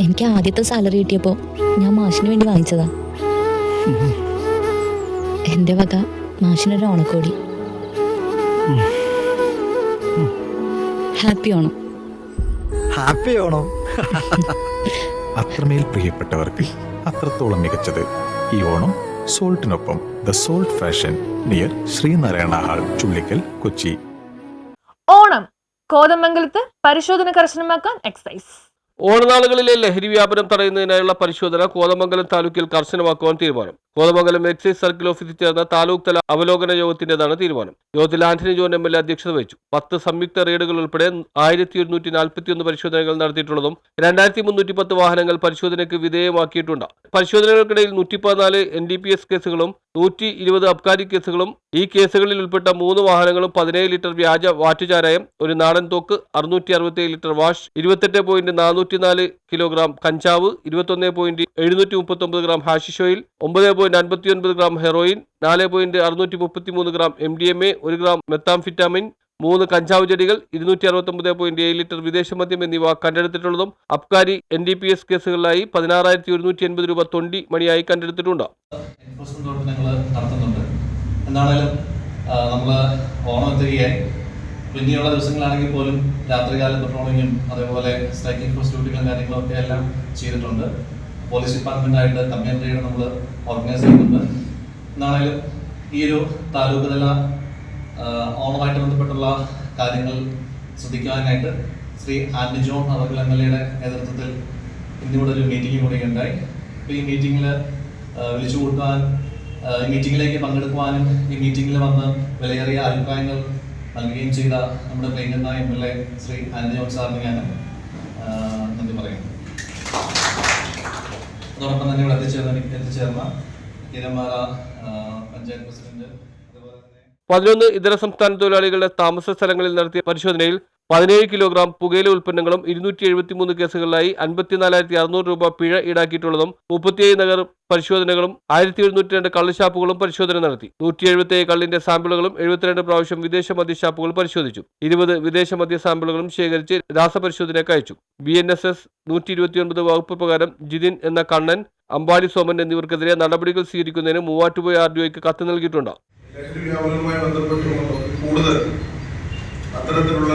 എനിക്ക് ആദ്യത്തെ സാലറി കിട്ടിയപ്പോൾ ഞാൻ മാഷിന് വേണ്ടി വാങ്ങിച്ചതാ. എൻ്റെ വക മാഷിനൊരു ഓണക്കോടി. ഹാപ്പി ഓണം. ഹാപ്പി ഓണം. അത്രമേൽ പ്രിയപ്പെട്ടവർക്ക് അത്രത്തോളം മികച്ചത് ഈ ഓണം സോൾട്ടിനൊപ്പം. The salt fashion near Sreenarayana hall, Chullikkal, Kochi. Onam കോതമംഗലത്ത് പരിശോധന കർശനമാക്കാൻ എക്സൈസ്. ഓണനാളുകളിലെ ലഹരി വ്യാപനം തടയുന്നതിനായുള്ള പരിശോധന കോതമംഗലം താലൂക്കിൽ കർശനമാക്കുവാൻ തീരുമാനം. കോതമംഗലം എക്സൈസ് സർക്കിൾ ഓഫീസിൽ ചേർന്ന താലൂക്ക് തല അവലോകന യോഗത്തിന്റേതാണ് തീരുമാനം. യോഗത്തിൽ ആന്റണി ജോൺ MLA അധ്യക്ഷത വഹിച്ചു. 10 സംയുക്ത റെയ്ഡുകൾ ഉൾപ്പെടെ 1141 പരിശോധനകൾ നടത്തിയിട്ടുള്ളതും 2310 വാഹനങ്ങൾ പരിശോധനയ്ക്ക് വിധേയമാക്കിയിട്ടുണ്ട്. പരിശോധനകൾക്കിടയിൽ 114 NDPS കേസുകളും 120 അബ്കാരി കേസുകളും, ഈ കേസുകളിൽ ഉൾപ്പെട്ട 3 വാഹനങ്ങളും 17 ലിറ്റർ വ്യാജ വാറ്റുചാരായം, ഒരു നാടൻ തോക്ക്, 667 ലിറ്റർ വാഷ്, 28.404 കിലോഗ്രാം കഞ്ചാവ്, 21.739 gram hashish oil, 9.59 gram heroin, 4.633 gram MDMA, 1 gram methamphetamine, 3 കഞ്ചാവ് ചെടികൾ, 269.7 ലിറ്റർ വിദേശ മദ്യം എന്നിവ കണ്ടെടുത്തിട്ടുള്ളതും അബ്കാരി NDPS കേസുകളിലായി 16,180 രൂപ തൊണ്ടി മണിയായി കണ്ടെടുത്തിട്ടുണ്ട്. എന്താണേലും നമ്മൾ ഓണം എത്തുകയായി. പിന്നെയുള്ള ദിവസങ്ങളാണെങ്കിൽ പോലും രാത്രികാല പെട്രോളിങ്ങും അതേപോലെ സ്ട്രൈക്കിംഗ് ഫോഴ്സ് ഡ്യൂട്ടികളും കാര്യങ്ങളൊക്കെ എല്ലാം ചെയ്തിട്ടുണ്ട്. പോലീസ് ഡിപ്പാർട്ട്മെൻറ്റായിട്ട് കമ്പൈൻ റെയ്ഡ് നമ്മൾ ഓർഗനൈസ് ചെയ്യുന്നുണ്ട്. എന്നാണേലും ഈ ഒരു താലൂക്ക് തല ഓണമായിട്ട് ബന്ധപ്പെട്ടുള്ള കാര്യങ്ങൾ ശ്രദ്ധിക്കാനായിട്ട് ശ്രീ ആന്റണി ജോൺ അവർ MLA നേതൃത്വത്തിൽ ഇന്നിവിടെ ഒരു മീറ്റിംഗ് കൂടി ഉണ്ടായി. അപ്പോൾ ഈ മീറ്റിങ്ങിൽ വിളിച്ചു കൂട്ടാൻ, ഈ മീറ്റിങ്ങിലേക്ക് പങ്കെടുക്കുവാനും ഈ മീറ്റിങ്ങിൽ വന്ന് വിലയേറിയ അഭിപ്രായങ്ങൾ നൽകുകയും ചെയ്ത നമ്മുടെ പ്രിയങ്കരനായ MLA ശ്രീ ആന്റണി ജോൺ സാറിന് ഞാൻ നന്ദി പറയുന്നു. അതോടൊപ്പം തന്നെ ഇവിടെ എത്തിച്ചേർന്ന കീരമ്പാറ പഞ്ചായത്ത് പ്രസിഡന്റ്, 11 ഇതര സംസ്ഥാന തൊഴിലാളികളുടെ താമസ സ്ഥലങ്ങളിൽ നടത്തിയ പരിശോധനയിൽ 17 കിലോഗ്രാം പുകയില ഉൽപ്പന്നങ്ങളും 273 കേസുകളിലായി 54,600 രൂപ പിഴ ഈടാക്കിയിട്ടുള്ളതും 37 നഗർ പരിശോധനകളും 1,702 കള്ളുഷാപ്പുകളും പരിശോധന നടത്തി. 177 കള്ളിന്റെ സാമ്പിളുകളും 72 പ്രാവശ്യം വിദേശ മദ്യ ഷാപ്പുകൾ പരിശോധിച്ചു. 20 വിദേശ മദ്യ സാമ്പിളുകളും ശേഖരിച്ച് രാസപരിശോധനയ്ക്ക് അയച്ചു. BNSS 129 വകുപ്പ് പ്രകാരം ജിതിൻ എന്ന കണ്ണൻ, അമ്പാടി സോമൻ എന്നിവർക്കെതിരെ നടപടികൾ സ്വീകരിക്കുന്നതിന് മൂവാറ്റുപുഴ RDOയ്ക്ക് കത്ത് നൽകിയിട്ടുണ്ട്. ലഹരി വ്യാപനവുമായി ബന്ധപ്പെട്ട് കൂടുതൽ അത്തരത്തിലുള്ള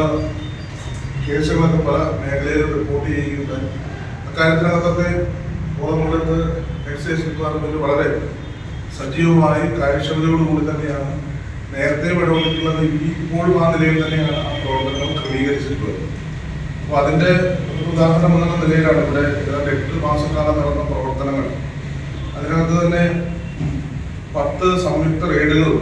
കേസുകളൊക്കെ പല മേഖലയിലും റിപ്പോർട്ട് ചെയ്യുകയുണ്ടായി. അക്കാര്യത്തിനകത്തൊക്കെ കോതമംഗലത്ത് എക്സൈസ് ഡിപ്പാർട്ട്മെന്റ് വളരെ സജീവമായി കാര്യക്ഷമതയോടുകൂടി തന്നെയാണ് നേരത്തെ ഇടപെട്ടിട്ടുള്ളത്. ഇപ്പോഴും ആ നിലയിൽ തന്നെയാണ് ആ പ്രവർത്തനങ്ങൾ ക്രമീകരിച്ചിട്ടുള്ളത്. അപ്പോൾ അതിൻ്റെ ഒരു ഉദാഹരണം എന്നുള്ള നിലയിലാണ് ഇവിടെ 8 മാസക്കാലം നടന്ന പ്രവർത്തനങ്ങൾ. അതിനകത്ത് തന്നെ 10 സംയുക്ത റെയ്ഡുകളും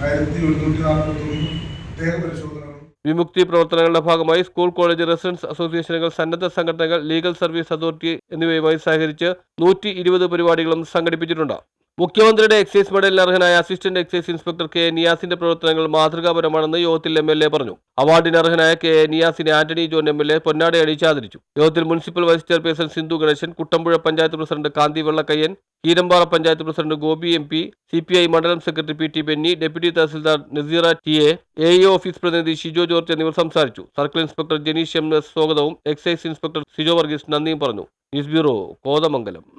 1141 പ്രത്യേക പരിശോധനകളും. വിമുക്തി പ്രവർത്തനങ്ങളുടെ ഭാഗമായി സ്കൂൾ, കോളേജ്, റെസിഡൻസ് അസോസിയേഷനുകൾ, സന്നദ്ധ സംഘടനകൾ, ലീഗൽ സർവീസ് അതോറിറ്റി എന്നിവയുമായി സഹകരിച്ച് 120 പരിപാടികളും സംഘടിപ്പിച്ചിട്ടുണ്ട്. മുഖ്യമന്ത്രിയുടെ എക്സൈസ് മെഡലിന് അർഹനായ അസിസ്റ്റന്റ് എക്സൈസ് ഇൻസ്പെക്ടർ KA നിയാസിന്റെ പ്രവർത്തനങ്ങൾ മാതൃകാപരമാണെന്ന് യോഗത്തിൽ MLA പറഞ്ഞു. അവാർഡിന് അർഹനായ KA നിയാസിനെ ആന്റണി ജോൺ MLA പൊന്നാട അണിയിച്ച് ആദരിച്ചു. യോഗത്തിൽ municipal vice chairperson Sindhu Ganesan, Kuttampuzha panchayat president Kanthi Vellakkayyan, Keerampara panchayat president Gopi MP, CPI മണ്ഡലം secretary PT Benny, deputy tahsildar Naseera TA, AEO office പ്രതിനിധി ഷിജോ ജോർജ് എന്നിവർ സംസാരിച്ചു. സർക്കിൾ ഇൻസ്പെക്ടർ ജെനീഷ് MS സ്വാഗതവും എക്സൈസ് ഇൻസ്പെക്ടർ സിജോ വർഗീസ് നന്ദിയും പറഞ്ഞു. News bureau, Kothamangalam.